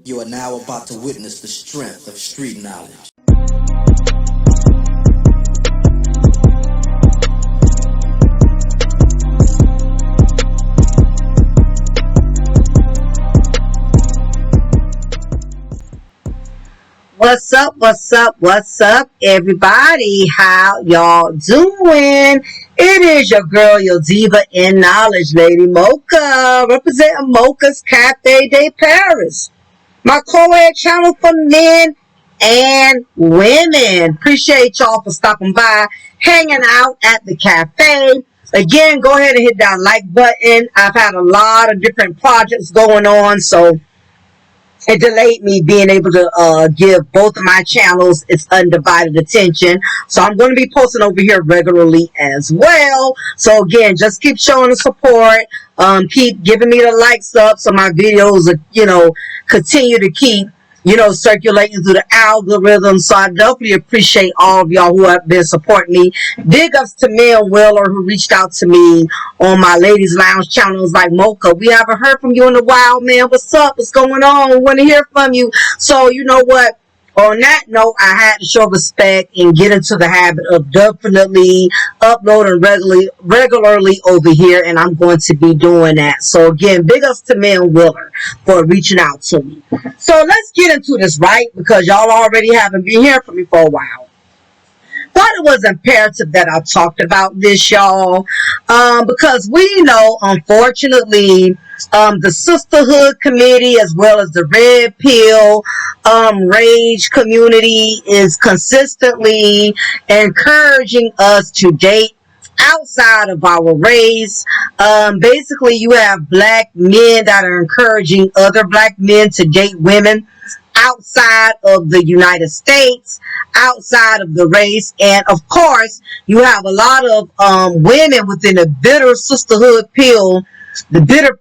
You are now about to witness the strength of street knowledge. What's up, everybody? How y'all doing? It is your girl, your diva in knowledge, Lady Mocha, representing Mocha's Cafe de Paris, my co-ed channel for men and women. Appreciate y'all for stopping by, hanging out at the cafe. Again, go ahead and hit that like button. I've had a lot of different projects going on, so it delayed me being able to give both of my channels its undivided attention. So I'm going to be posting over here regularly as well. So again, just keep showing the support. Keep giving me the likes up so my videos, continue to keep, circulating through the algorithm. So I definitely appreciate all of y'all who have been supporting me. Big ups to Mel Wheeler, who reached out to me on my Ladies Lounge channels like, Mocha, we haven't heard from you in a while, man. What's up? What's going on? We want to hear from you. So you know what? On that note, I had to show respect and get into the habit of definitely uploading regularly over here, and I'm going to be doing that. So again, big ups to Mel Wheeler for reaching out to me. So let's get into this, right? Because y'all already haven't been hearing from me for a while. Thought it was imperative that I talked about this, y'all, because we know, unfortunately, the Sisterhood Committee as well as the Red Pill Rage community is consistently encouraging us to date outside of our race. Basically, you have black men that are encouraging other black men to date women outside of the United States, outside of the race. And of course, you have a lot of women within the Bitter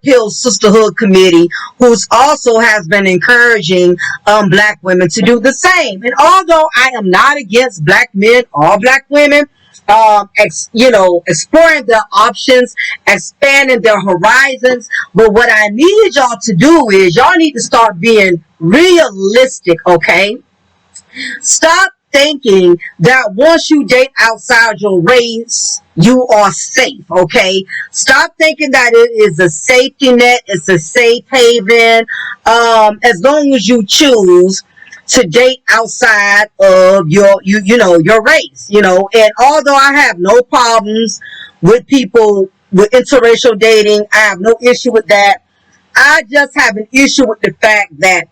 Pill Sisterhood Committee, who's also has been encouraging black women to do the same. And although I am not against black men or black women, exploring their options, expanding their horizons. But what I need y'all to do is y'all need to start being realistic, okay? Stop thinking that once you date outside your race, you are safe, okay? Stop thinking that it is a safety net, it's a safe haven, as long as you choose to date outside of your race, and although I have no problems with people with interracial dating, I have no issue with that. I just have an issue with the fact that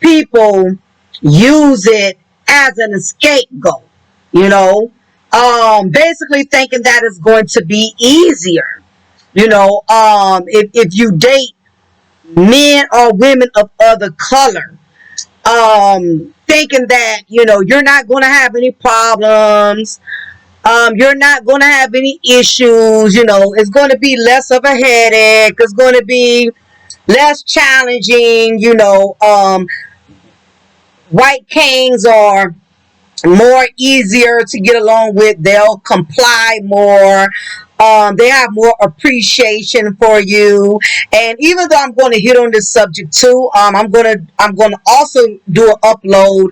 people use it as an scapegoat, basically thinking that it's going to be easier, if you date men or women of other color, thinking that, you're not going to have any problems, you're not going to have any issues, it's going to be less of a headache, it's going to be less challenging, white kings are more easier to get along with, they'll comply more, they have more appreciation for you. And even though I'm going to hit on this subject too, I'm going to also do an upload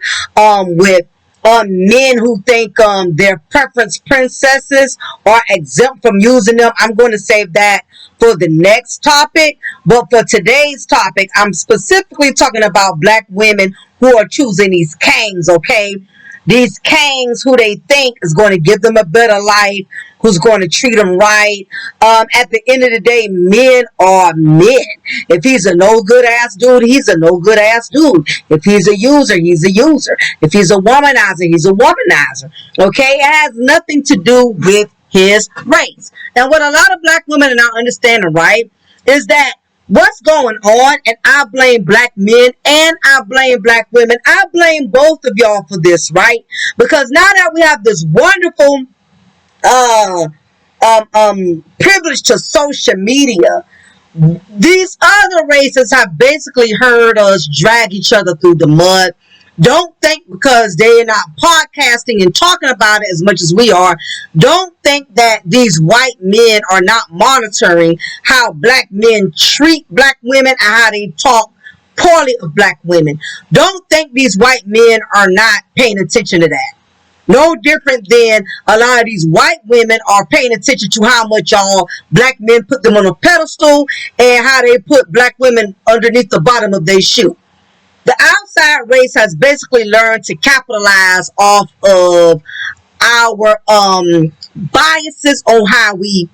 with men who think their preference princesses are exempt from using them. I'm going to save that for the next topic. But for today's topic, I'm specifically talking about black women who are choosing these kings, okay? These kings who they think is going to give them a better life, who's going to treat them right. At the end of the day, men are men. If he's a no good ass dude, he's a no good ass dude. If he's a user, he's a user. If he's a womanizer, he's a womanizer. Okay? It has nothing to do with his race. And what a lot of black women are not understanding, right, is that what's going on, and I blame black men and I blame black women. I blame both of y'all for this, right? Because now that we have this wonderful privilege to social media, these other races have basically heard us drag each other through the mud. Don't think because they're not podcasting and talking about it as much as we are, don't think that these white men are not monitoring how black men treat black women and how they talk poorly of black women. Don't think these white men are not paying attention to that. No different than a lot of these white women are paying attention to how much y'all black men put them on a pedestal and how they put black women underneath the bottom of their shoe. The outside race has basically learned to capitalize off of our biases on how we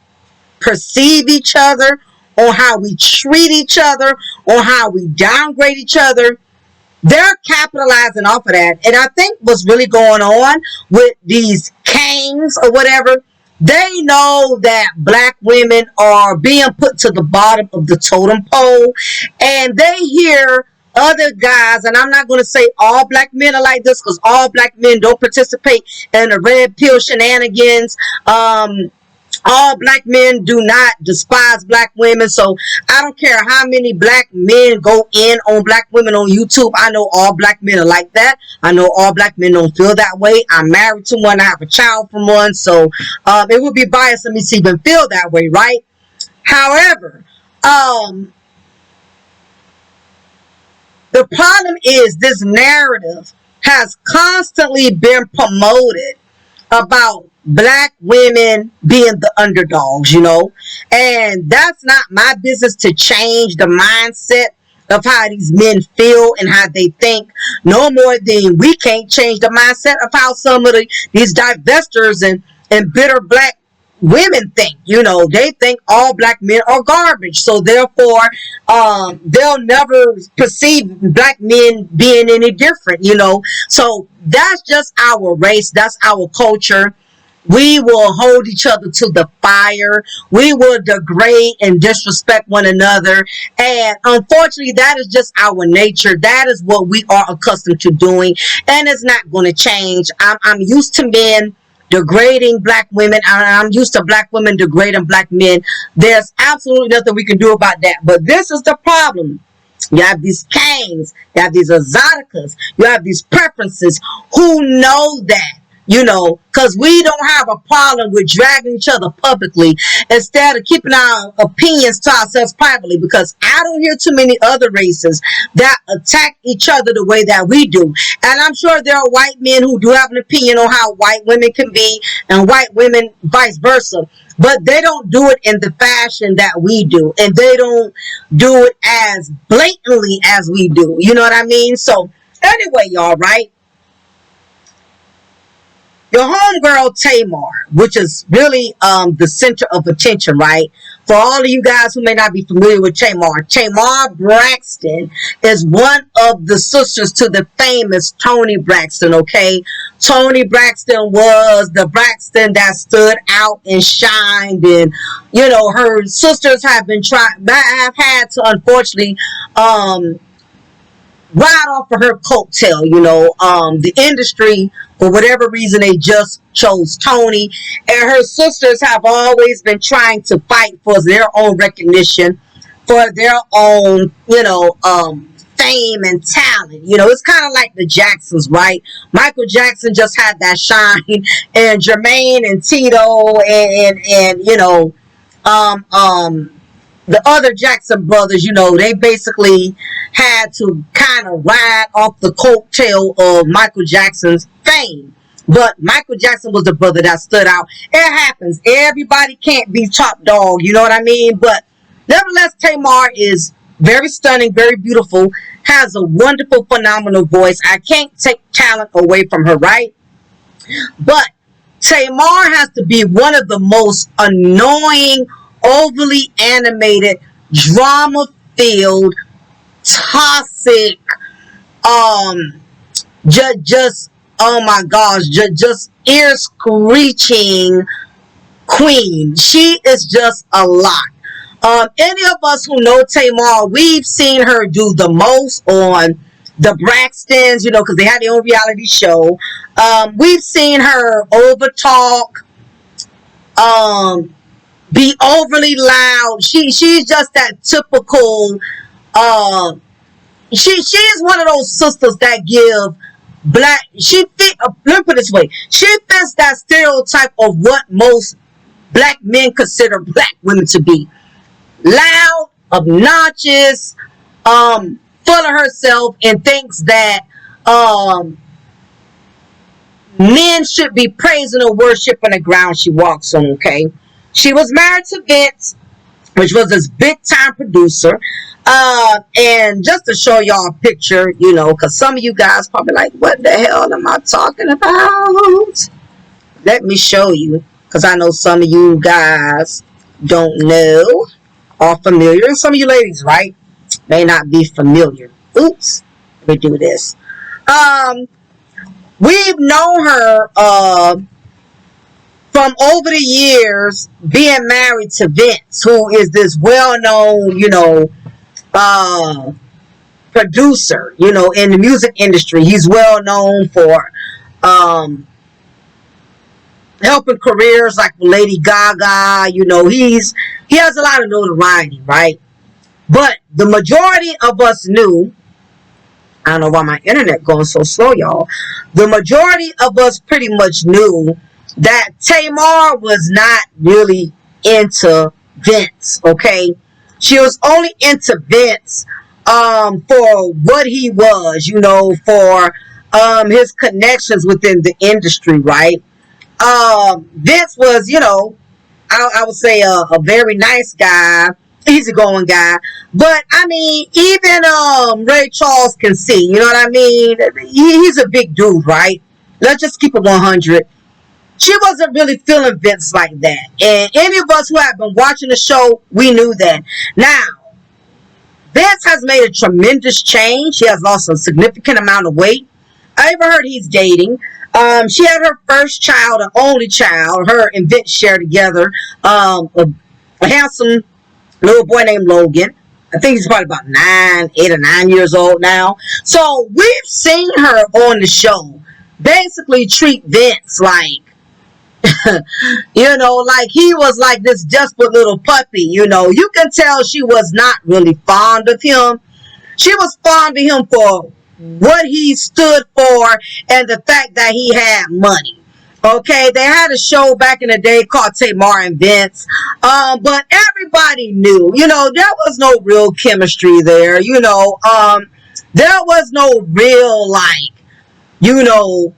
perceive each other, on how we treat each other, on how we downgrade each other. They're capitalizing off of that. And I think what's really going on with these kings or whatever, they know that black women are being put to the bottom of the totem pole. And they hear other guys, and I'm not going to say all black men are like this, because all black men don't participate in the red pill shenanigans. All black men do not despise black women. So I don't care how many black men go in on black women on YouTube. I know all black men are like that. I know all black men don't feel that way. I'm married to one. I have a child from one. So it would be biased of me to even feel that way, right? However, the problem is this narrative has constantly been promoted about black women being the underdogs, you know, and that's not my business to change the mindset of how these men feel and how they think, no more than we can't change the mindset of how some of these divestors and bitter black women think. You know, they think all black men are garbage, so therefore they'll never perceive black men being any different, you know. So that's just our race, that's our culture. We will hold each other to the fire. We will degrade and disrespect one another. And unfortunately, that is just our nature. That is what we are accustomed to doing. And it's not going to change. I'm used to men degrading black women. I'm used to black women degrading black men. There's absolutely nothing we can do about that. But this is the problem. You have these kings. You have these exoticas. You have these preferences who know that. You know, because we don't have a problem with dragging each other publicly instead of keeping our opinions to ourselves privately, because I don't hear too many other races that attack each other the way that we do. And I'm sure there are white men who do have an opinion on how white women can be and white women vice versa. But they don't do it in the fashion that we do. And they don't do it as blatantly as we do. You know what I mean? So anyway, y'all, right? Your homegirl Tamar, which is really the center of attention, right? For all of you guys who may not be familiar with Tamar Braxton is one of the sisters to the famous Toni Braxton, okay? Toni Braxton was the Braxton that stood out and shined, and, you know, her sisters have had to, unfortunately, ride off of her coattail, you know. The industry, for whatever reason, they just chose Toni, and her sisters have always been trying to fight for their own recognition, for their own, you know, fame and talent. You know, it's kind of like the Jacksons, right? Michael Jackson just had that shine, and Jermaine and Tito and you know, the other Jackson brothers, you know, they basically had to kind of ride off the coattail of Michael Jackson's fame. But Michael Jackson was the brother that stood out. It happens. Everybody can't be top dog, you know what I mean? But nevertheless, Tamar is very stunning, very beautiful, has a wonderful, phenomenal voice. I can't take talent away from her, right? But Tamar has to be one of the most annoying, overly animated, drama-filled, toxic, just oh my gosh, just ear screeching queen. She is just a lot. Any of us who know Tamar, we've seen her do the most on the Braxtons, you know, because they had their own reality show. We've seen her over talk, be overly loud. She's just that typical. She is one of those sisters that give black. Let me put it this way. She fits that stereotype of what most black men consider black women to be: loud, obnoxious, full of herself and thinks that men should be praising or worshiping the ground she walks on, okay? She was married to Vince, which was this big time producer. And just to show y'all a picture, you know, because some of you guys probably like, what the hell am I talking about? Let me show you, because I know some of you guys don't know or familiar. And some of you ladies, right, may not be familiar. Oops, let me do this. We've known her from over the years being married to Vince, who is this well-known, you know, producer, you know, in the music industry. He's well known for helping careers like Lady Gaga. You know, he has a lot of notoriety, right? But the majority of us knew, I don't know why my internet going so slow, y'all. The majority of us pretty much knew that Tamar was not really into Vince, okay? She was only into Vince for what he was, you know, for his connections within the industry, right? Vince was, you know, I would say a very nice guy, easygoing guy. But, I mean, even Ray Charles can see, you know what I mean? He's a big dude, right? Let's just keep it 100. She wasn't really feeling Vince like that. And any of us who have been watching the show, we knew that. Now, Vince has made a tremendous change. He has lost a significant amount of weight. I even heard he's dating. She had her first child, an only child. Her and Vince shared together a handsome little boy named Logan. I think he's probably about 8 or 9 years old now. So we've seen her on the show basically treat Vince like, you know, like he was like this desperate little puppy. You know, you can tell she was not really fond of him. She was fond of him for what he stood for and the fact that he had money. Okay, they had a show back in the day called Tamar and Vince, but everybody knew, you know, there was no real chemistry there. You know, there was no real, like, you know,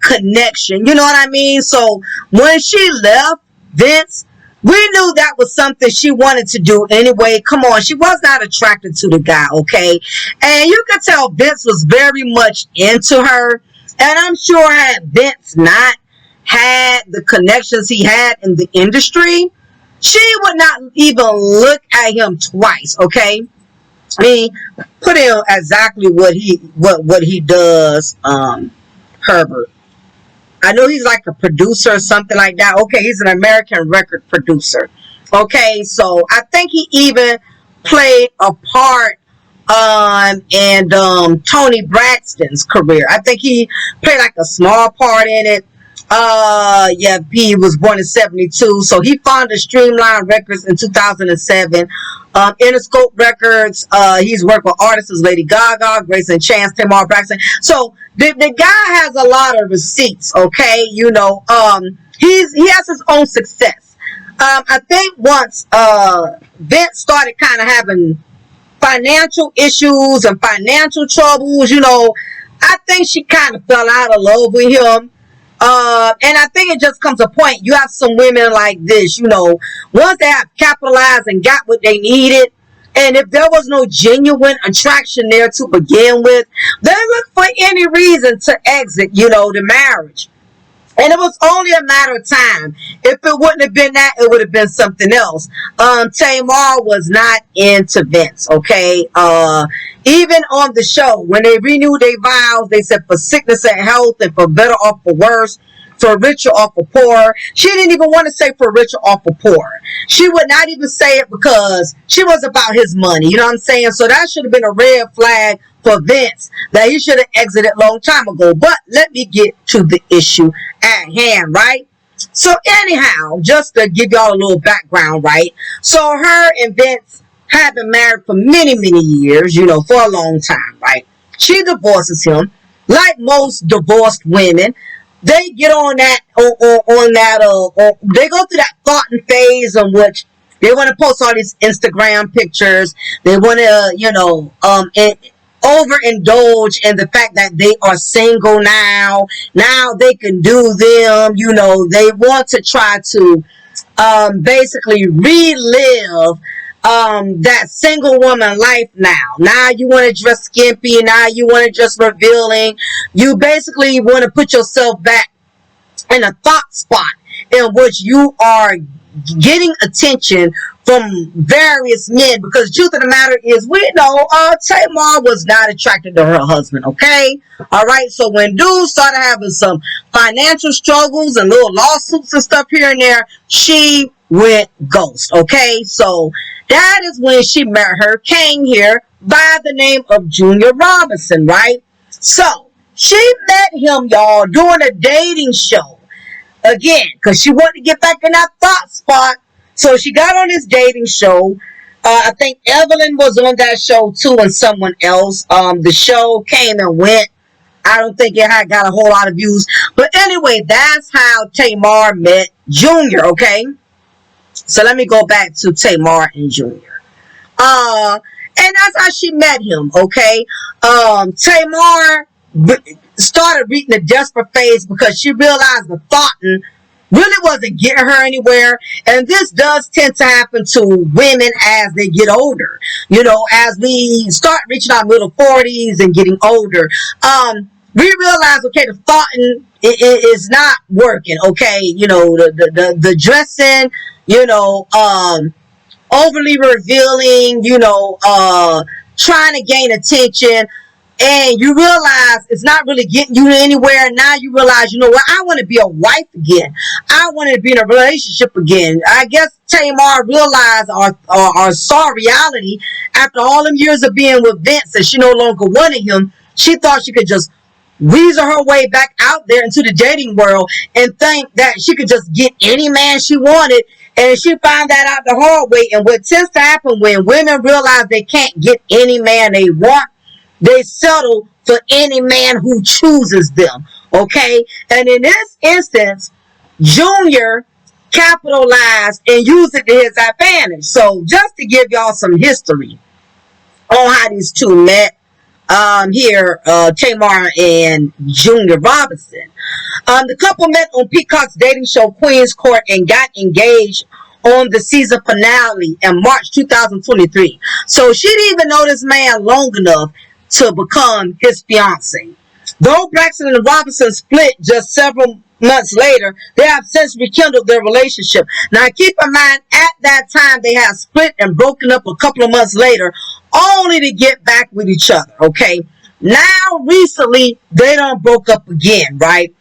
connection. You know what I mean? So when she left Vince, we knew that was something she wanted to do anyway. Come on, she was not attracted to the guy, okay? And you could tell Vince was very much into her. And I'm sure had Vince not had the connections he had in the industry, she would not even look at him twice, okay? I mean, put in exactly what he does, Herbert. I know he's like a producer or something like that. Okay, he's an American record producer. Okay, so I think he even played a part in Tony Braxton's career. I think he played like a small part in it. Yeah, he was born in 72, so he founded Streamline Records in 2007. Interscope Records, he's worked with artists as Lady Gaga, Grace and Chance, Tamar Braxton. So the guy has a lot of receipts, okay? You know, he has his own success. I think once Vince started kind of having financial issues and financial troubles, you know, I think she kind of fell out of love with him. And I think it just comes a point. You have some women like this, you know, once they have capitalized and got what they needed, and if there was no genuine attraction there to begin with, they look for any reason to exit, you know, the marriage. And it was only a matter of time. If it wouldn't have been that, it would have been something else. Tamar was not into Vince, okay? Even on the show, when they renewed their vows, they said for sickness and health and for better or for worse, for richer or for poorer. She didn't even want to say for richer or for poorer. She would not even say it because she was about his money. You know what I'm saying? So that should have been a red flag for Vince that he should have exited a long time ago. But let me get to the issue at hand, right? So anyhow, just to give y'all a little background, right? So her and Vince had been married for many, many years, you know, for a long time, right? She divorces him. Like most divorced women, they get on that, they go through that thoughting phase in which they want to post all these Instagram pictures. They want to, you know, overindulge in the fact that they are single now. Now they can do them. They want to try to basically relive that single woman life now. Now you want to dress skimpy. Now you want to dress revealing. You basically want to put yourself back in a thought spot in which you are getting attention from various men, because the truth of the matter is, we know Tamar was not attracted to her husband, okay? All right, so when dudes started having some financial struggles and little lawsuits and stuff here and there, she went ghost, okay? So that is when she met her king here by the name of Junior Robinson, right? So she met him, y'all, doing a dating show. Again, because she wanted to get back in that thought spot. So she got on this dating show. I think Evelyn was on that show too, and someone else. The show came and went. I don't think it had got a whole lot of views. But anyway, that's how Tamar met Junior, okay? So let me go back to Tamar and Junior. And that's how she met him, okay? Tamar started reaching a desperate phase because she realized the thoughting really wasn't getting her anywhere. And this does tend to happen to women as they get older. As we start reaching our middle 40s and getting older, we realize, okay, the thoughting is not working, okay? The dressing, overly revealing, trying to gain attention. And you realize it's not really getting you anywhere. Now you realize, I want to be a wife again. I want to be in a relationship again. I guess Tamar realized or saw reality after all them years of being with Vince, that she no longer wanted him. She thought she could just weasel her way back out there into the dating world and think that she could just get any man she wanted. And she found that out the hard way. And what tends to happen when women realize they can't get any man they want, they settle for any man who chooses them, okay? And in this instance, Junior capitalized and used it to his advantage. So just to give y'all some history on how these two met, Tamar and Junior Robinson. The couple met on Peacock's dating show Queen's Court and got engaged on the season finale in March 2023. So she didn't even know this man long enough to become his fiance. Though Braxton and Robinson split just several months later, they have since rekindled their relationship. Now keep in mind, at that time they had split and broken up a couple of months later, only to get back with each other, okay? Now recently they done broke up again, right?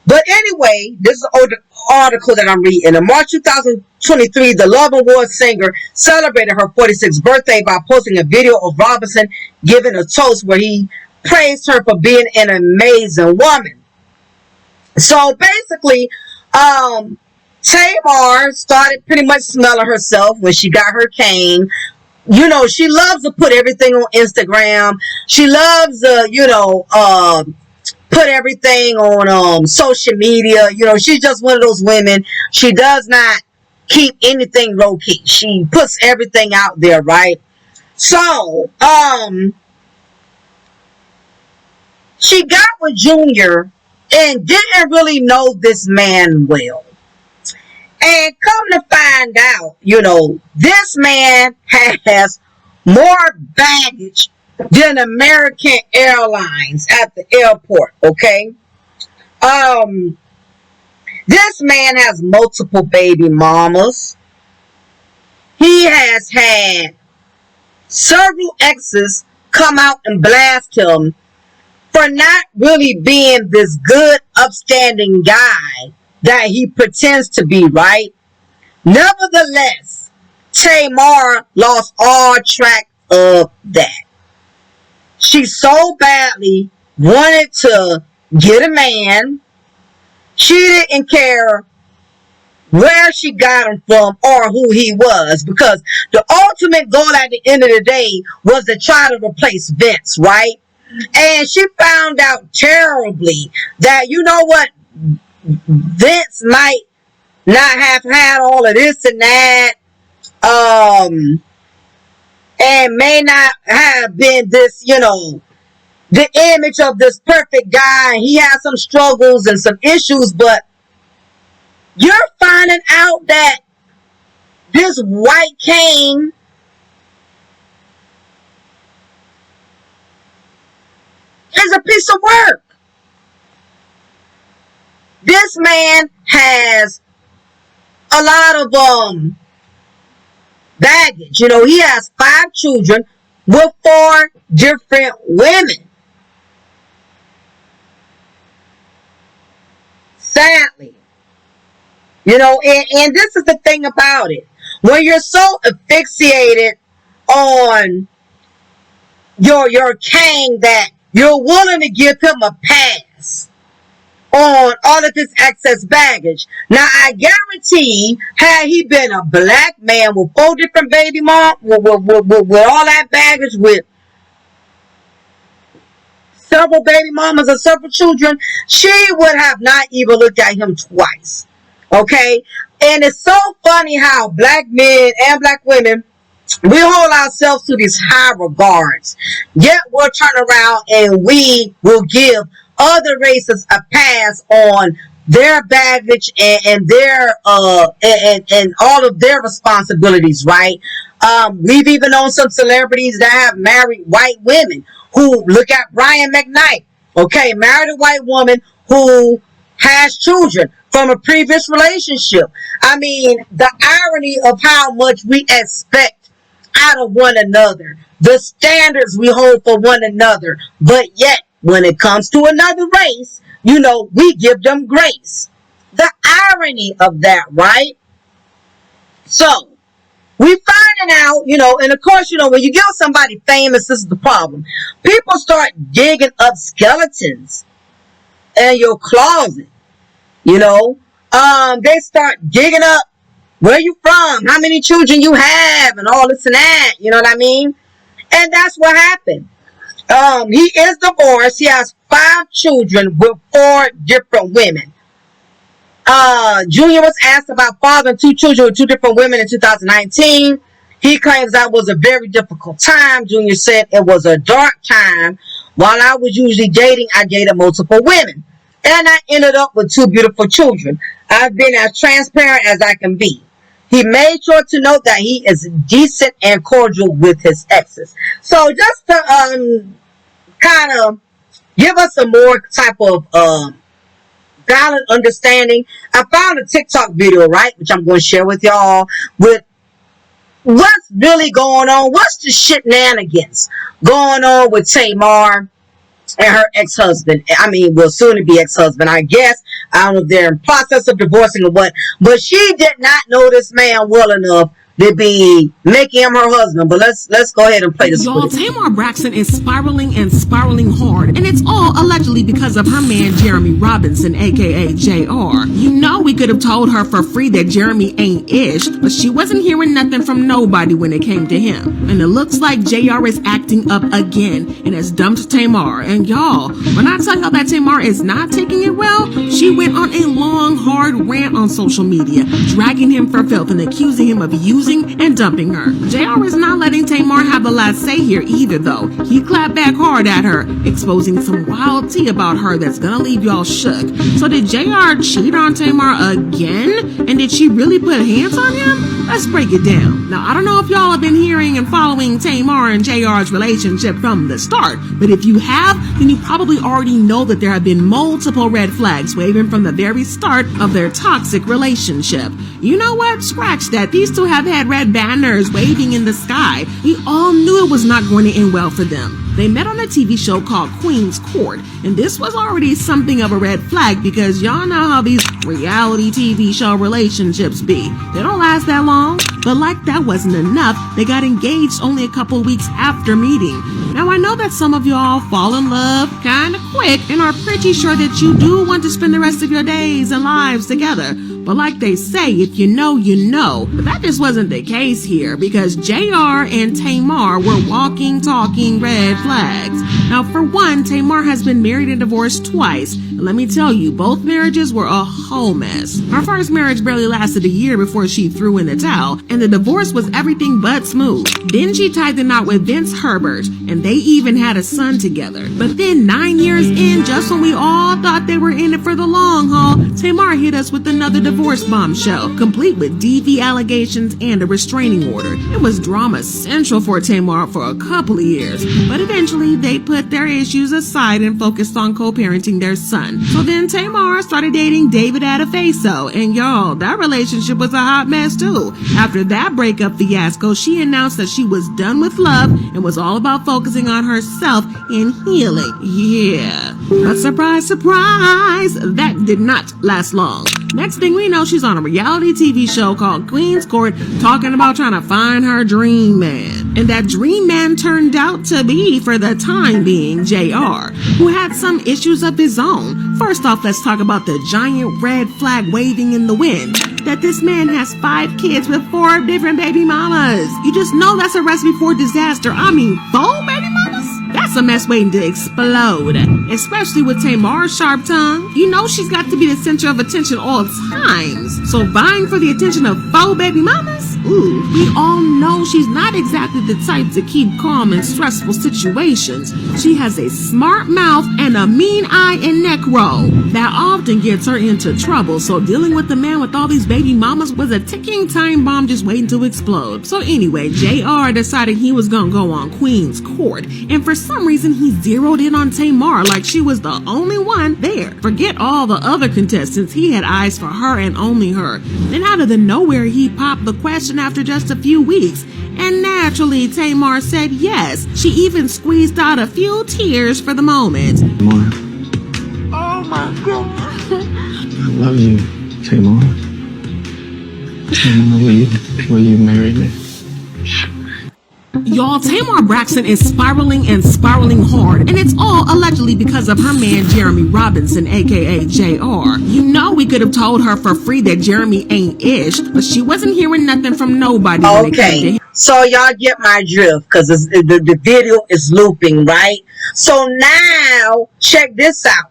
But anyway, this is an article that I'm reading. In March 2023, the Love Awards singer celebrated her 46th birthday by posting a video of Robinson giving a toast where he praised her for being an amazing woman. So basically, Tamar started pretty much smelling herself when she got her cane. She loves to put everything on Instagram. She loves to, put everything on social media. She's just one of those women. She does not keep anything low key. She puts everything out there, right? So, she got with Junior and didn't really know this man well. And come to find out, this man has more baggage than American Airlines at the airport, okay? This man has multiple baby mamas. He has had several exes come out and blast him for not really being this good, upstanding guy that he pretends to be, right? Nevertheless, Tamar lost all track of that. She so badly wanted to get a man. She didn't care where she got him from or who he was, because the ultimate goal at the end of the day was to try to replace Vince, right? And she found out terribly that, Vince might not have had all of this and that, and may not have been this, the image of this perfect guy. He has some struggles and some issues, but you're finding out that this white king is a piece of work. This man has a lot of baggage. You know, he has 5 children with 4 different women. Sadly. You know, and this is the thing about it. When you're so asphyxiated on your king that you're willing to give him a pass on all of his excess baggage. Now, I guarantee, had he been a black man with 4 different baby moms, with all that baggage, with several baby mamas and several children, she would have not even looked at him twice. Okay? And it's so funny how black men and black women, we hold ourselves to these high regards. Yet we'll turn around and we will give other races a pass on their baggage and their and all of their responsibilities, right? We've even known some celebrities that have married white women who, look at Brian McKnight, okay, married a white woman who has children from a previous relationship. I mean, the irony of how much we expect out of one another, the standards we hold for one another, but yet when it comes to another race, you know, we give them grace. The irony of that, right? So, we finding out, you know, and of course, you know, when you get somebody famous, this is the problem. People start digging up skeletons in your closet. You know, they start digging up where you from, how many children you have, and all this and that. You know what I mean? And that's what happened. He is divorced. He has 5 children with 4 different women. Junior was asked about fathering 2 children with 2 different women in 2019. He claims that was a very difficult time. Junior said it was a dark time. While I was usually dating, I dated multiple women. And I ended up with 2 beautiful children. I've been as transparent as I can be. He made sure to note that he is decent and cordial with his exes. So just to kind of give us a more type of valid understanding, I found a TikTok video, right, which I'm going to share with y'all, with what's really going on. What's the shenanigans going on with Tamar and her ex-husband? I mean, well, soon to be ex-husband, I guess. I don't know if they're in process of divorcing or what, but she did not know this man well enough to be making him her husband. But let's go ahead and play this. Y'all, Tamar Braxton is spiraling hard, and it's all allegedly because of her man Jeremy Robinson, aka JR. You know, we could have told her for free that Jeremy ain't ish, but she wasn't hearing nothing from nobody when it came to him. And it looks like JR is acting up again and has dumped Tamar. And y'all, when I tell y'all that Tamar is not taking it well, she went on a long, hard rant on social media, dragging him for filth and accusing him of using and dumping her. JR is not letting Tamar have the last say here either, though. He clapped back hard at her, exposing some wild tea about her that's gonna leave y'all shook. So did JR cheat on Tamar again? And did she really put hands on him? Let's break it down. Now, I don't know if y'all have been hearing and following Tamar and JR's relationship from the start, but if you have, then you probably already know that there have been multiple red flags waving from the very start of their toxic relationship. You know what? Scratch that. These two have had red banners waving in the sky. We all knew it was not going to end well for them. They met on a TV show called Queen's Court, and this was already something of a red flag because y'all know how these reality TV show relationships be. They don't last that long, but like that wasn't enough, they got engaged only a couple weeks after meeting. Now I know that some of y'all fall in love kind of quick and are pretty sure that you do want to spend the rest of your days and lives together. But like they say, if you know, you know. But that just wasn't the case here, because JR and Tamar were walking, talking red flags. Now, for one, Tamar has been married and divorced twice. And let me tell you, both marriages were a whole mess. Her first marriage barely lasted a year before she threw in the towel, and the divorce was everything but smooth. Then she tied the knot with Vince Herbert, and they even had a son together. But then 9 years in, just when we all thought they were in it for the long haul, Tamar hit us with another divorce bombshell, complete with DV allegations and a restraining order. It was drama central for Tamar for a couple of years, but eventually they put their issues aside and focused on co-parenting their son. So then Tamar started dating David Adefeso, and y'all, that relationship was a hot mess too. After that breakup fiasco, she announced that she was done with love and was all about focusing on herself and healing. Yeah. But surprise, surprise, that did not last long. Next thing we know, she's on a reality TV show called Queen's Court, talking about trying to find her dream man. And that dream man turned out to be, for the time being, JR, who had some issues of his own. First off, let's talk about the giant red flag waving in the wind, that this man has 5 kids with 4 different baby mamas. You just know that's a recipe for disaster. I mean, 4 baby mamas? That's a mess waiting to explode. Especially with Tamar's sharp tongue. You know she's got to be the center of attention all times. So vying for the attention of 4 baby mamas? Ooh, we all know she's not exactly the type to keep calm in stressful situations. She has a smart mouth and a mean eye and neck roll that often gets her into trouble. So dealing with the man with all these baby mamas was a ticking time bomb just waiting to explode. So anyway, JR decided he was gonna go on Queen's Court, and for some reason he zeroed in on Tamar like she was the only one there. Forget all the other contestants, he had eyes for her and only her. Then out of the nowhere he popped the question after just a few weeks, and naturally Tamar said yes. She even squeezed out a few tears for the moment. Tamar. Oh my God. I love you, Tamar. Will you marry me? Y'all, Tamar Braxton is spiraling and spiraling hard, and it's all allegedly because of her man Jeremy Robinson, aka JR. You know we could have told her for free that Jeremy ain't ish, but she wasn't hearing nothing from nobody. Okay, so y'all get my drift, because the video is looping, right? So now, check this out.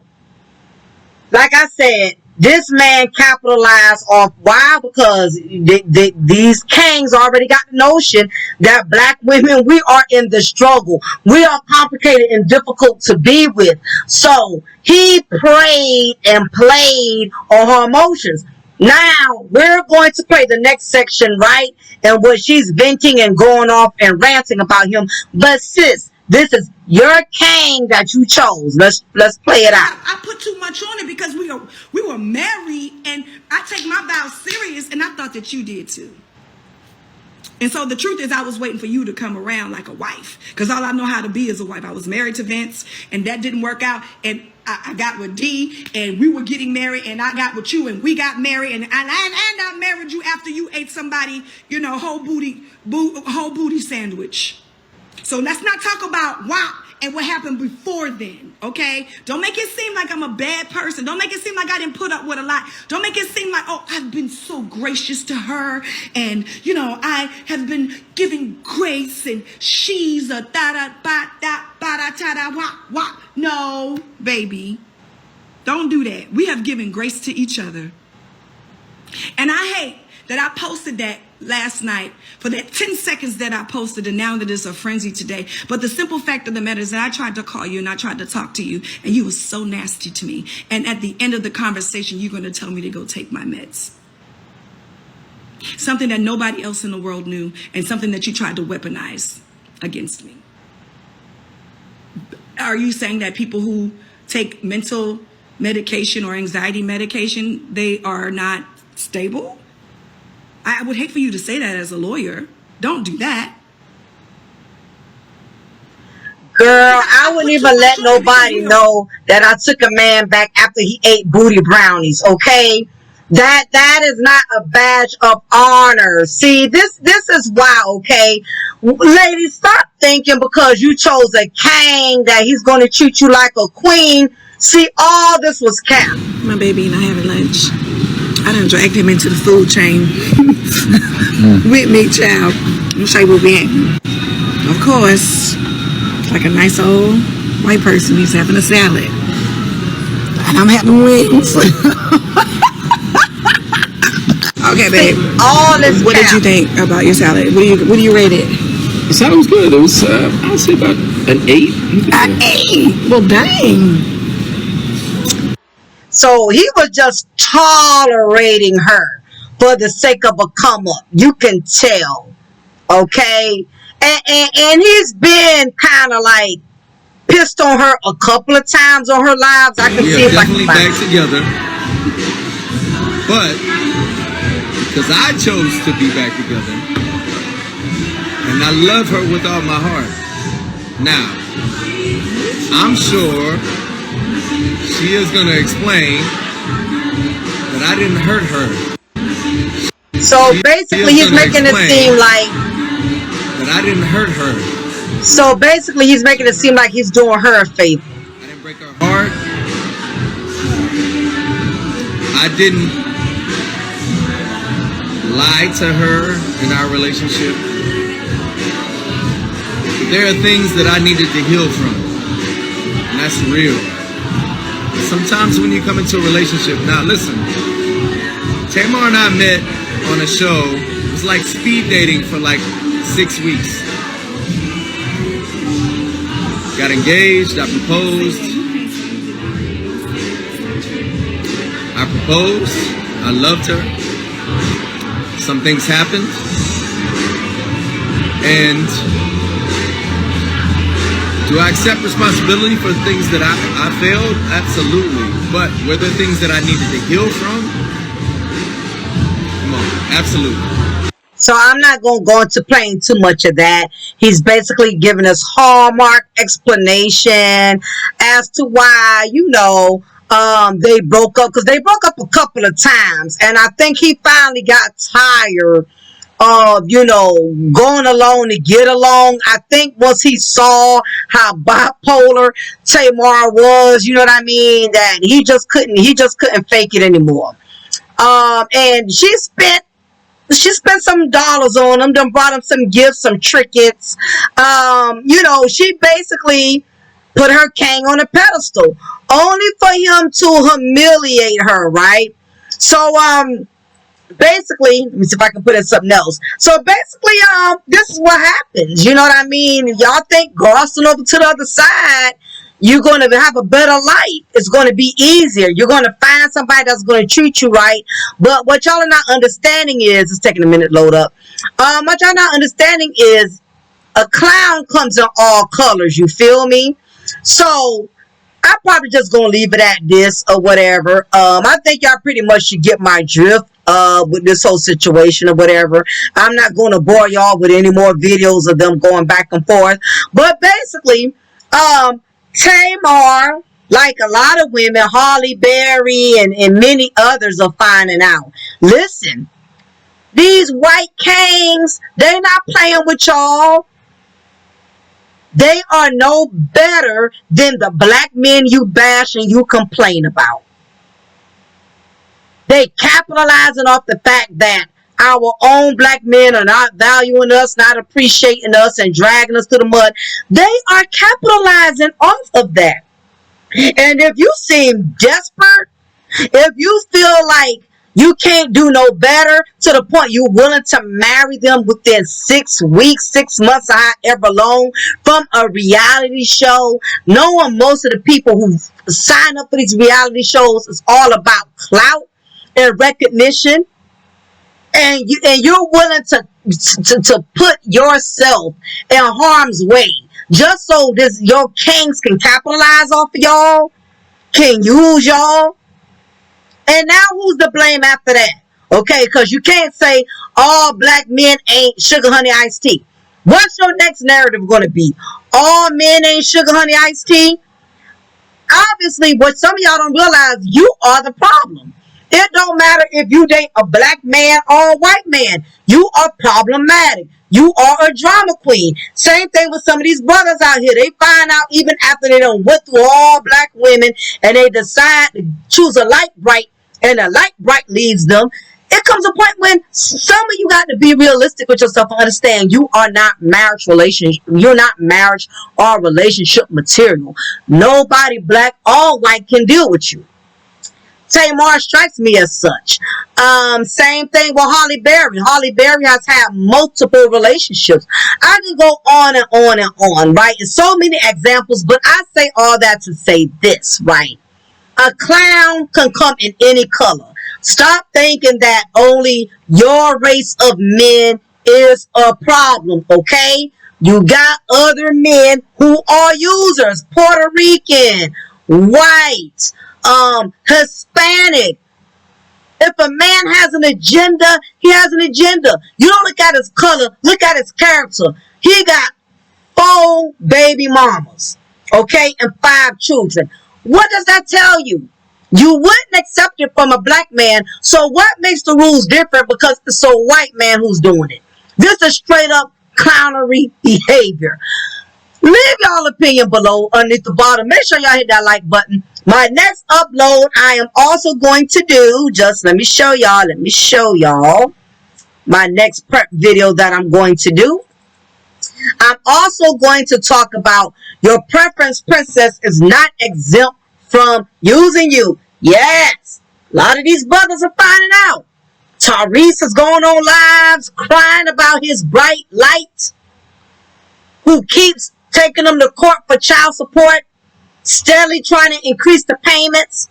Like I said, this man capitalized off, why? Because these kings already got the notion that black women, we are in the struggle. We are complicated and difficult to be with. So he preyed and played on her emotions. Now we're going to play the next section, right? And where she's venting and going off and ranting about him. But sis, this is your king that you chose. Let's play it out. I put too much on it because we were married, and I take my vows serious, and I thought that you did too. And so the truth is, I was waiting for you to come around like a wife, because all I know how to be is a wife. I was married to Vince, and that didn't work out, and I got with D, and we were getting married, and I got with you, and we got married, and I married you after you ate somebody, whole booty sandwich. So let's not talk about WAP and what happened before then, okay? Don't make it seem like I'm a bad person. Don't make it seem like I didn't put up with a lot. Don't make it seem like, oh, I've been so gracious to her, and, I have been giving grace, and she's a da-da-ba-da-ba-da-ta-da-wop-wop. No, baby. Don't do that. We have given grace to each other. And I hate that I posted that last night, for that 10 seconds that I posted, and now that it's a frenzy today. But the simple fact of the matter is that I tried to call you and I tried to talk to you, and you were so nasty to me. And at the end of the conversation, you're going to tell me to go take my meds. Something that nobody else in the world knew, and something that you tried to weaponize against me. Are you saying that people who take mental medication or anxiety medication, they are not stable? I would hate for you to say that as a lawyer. Don't do that. Girl, I wouldn't even let nobody know that I took a man back after he ate booty brownies, okay? That is not a badge of honor. See, this is why, okay? Ladies, stop thinking because you chose a king that he's going to treat you like a queen. See, all this was cap. My baby and I having lunch. I done dragged him into the food chain with me, child. Let me show you where we at. Of course, like a nice old white person, he's having a salad. And I'm having wings. Okay, babe. All this. What did you think about your salad? What do you rate it? The salad was good. It was, I'd say about an 8. An 8? Well, dang. So he was just tolerating her for the sake of a come up. You can tell. Okay? And he's been kind of like pissed on her a couple of times on her lives. I can see if I can definitely find back together. But because I chose to be back together, and I love her with all my heart. Now, I'm sure she is going to explain that I didn't hurt her. So basically, he's making it seem like that I didn't hurt her. So basically, he's making it seem like he's doing her a favor. I didn't break her heart. I didn't lie to her in our relationship. There are things that I needed to heal from, and that's real. Sometimes when you come into a relationship, now listen, Tamar and I met on a show. It was like speed dating for like 6 weeks. Got engaged, I proposed. I loved her. Some things happened. And do I accept responsibility for things that I failed? Absolutely. But were there things that I needed to heal from? Come on, absolutely. So I'm not going to go into playing too much of that. He's basically giving us hallmark explanation as to why, they broke up. Because they broke up a couple of times. And I think he finally got tired of, going along to get along. I think once he saw how bipolar Tamar was, you know what I mean, that he just couldn't fake it anymore. And she spent some dollars on him, done brought him some gifts, some trinkets. She basically put her king on a pedestal only for him to humiliate her, right? So, basically, let me see if I can put in something else. So basically, this is what happens. You know what I mean? Y'all think crossing over to the other side, you're going to have a better life. It's going to be easier. You're going to find somebody that's going to treat you right. But what y'all are not understanding is, it's taking a minute to load up. What y'all not understanding is a clown comes in all colors. You feel me? So I'm probably just going to leave it at this or whatever. I think y'all pretty much should get my drift with this whole situation or whatever. I'm not going to bore y'all with any more videos of them going back and forth. But basically, Tamar, like a lot of women, Holly Berry and many others are finding out. Listen, these white kings, they not playing with y'all. They are no better than the black men you bash and you complain about. They capitalizing off the fact that our own black men are not valuing us, not appreciating us, and dragging us to the mud. They are capitalizing off of that. And if you seem desperate, if you feel like you can't do no better to the point you're willing to marry them within 6 weeks, 6 months, or however long, from a reality show, knowing most of the people who sign up for these reality shows is all about clout and recognition, and you're willing to put yourself in harm's way just so your kings can capitalize off of y'all, can use y'all. And now who's to blame after that? Okay, because you can't say all black men ain't sugar honey iced tea. What's your next narrative going to be? All men ain't sugar honey iced tea? Obviously, what some of y'all don't realize, you are the problem. It don't matter if you date a black man or a white man. You are problematic. You are a drama queen. Same thing with some of these brothers out here. They find out even after they done went through all black women and they decide to choose a light bright and the light bright leaves them, it comes a point when some of you got to be realistic with yourself and understand you are not you're not marriage or relationship material. Nobody, black or white, can deal with you. Tamar strikes me as such. Same thing with Holly Berry. Holly Berry has had multiple relationships. I can go on and on and on, right? And so many examples, but I say all that to say this, right? A clown can come in any color. Stop thinking that only your race of men is a problem, okay? You got other men who are users. Puerto Rican, white, Hispanic. If a man has an agenda, he has an agenda. You don't look at his color, look at his character. He got 4 baby mamas, okay, and 5 children. What does that tell you? You wouldn't accept it from a black man, so what makes the rules different because it's a white man who's doing it? This is straight up clownery behavior. Leave y'all opinion below underneath the bottom. Make sure y'all hit that like button. My next upload I am also going to do, just let me show y'all my next prep video that I'm going to do. I'm also going to talk about your preference princess is not exempt from using you. Yes, a lot of these brothers are finding out. Tyrese is going on lives crying about his bright light, who keeps taking them to court for child support, steadily trying to increase the payments.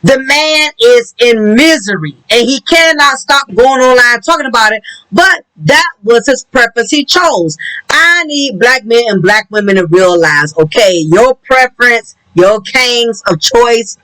The man is in misery and he cannot stop going online talking about it, but that was his preference he chose. I need black men and black women to realize, okay, your preference, your kings of choice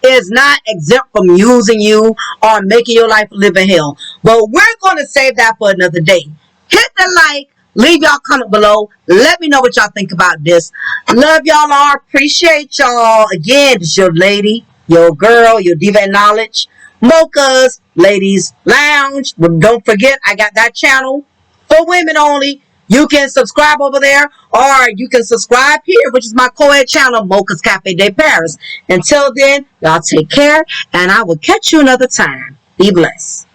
is not exempt from using you or making your life live in hell. But we're going to save that for another day. Hit the like, leave y'all comment below. Let me know what y'all think about this. Love y'all all. Appreciate y'all. Again, it's your lady, your girl, your diva in knowledge, Mocha's Ladies Lounge. But don't forget, I got that channel for women only. You can subscribe over there, or you can subscribe here, which is my co-ed channel, Mocha's Cafe de Paris. Until then, y'all take care, and I will catch you another time. Be blessed.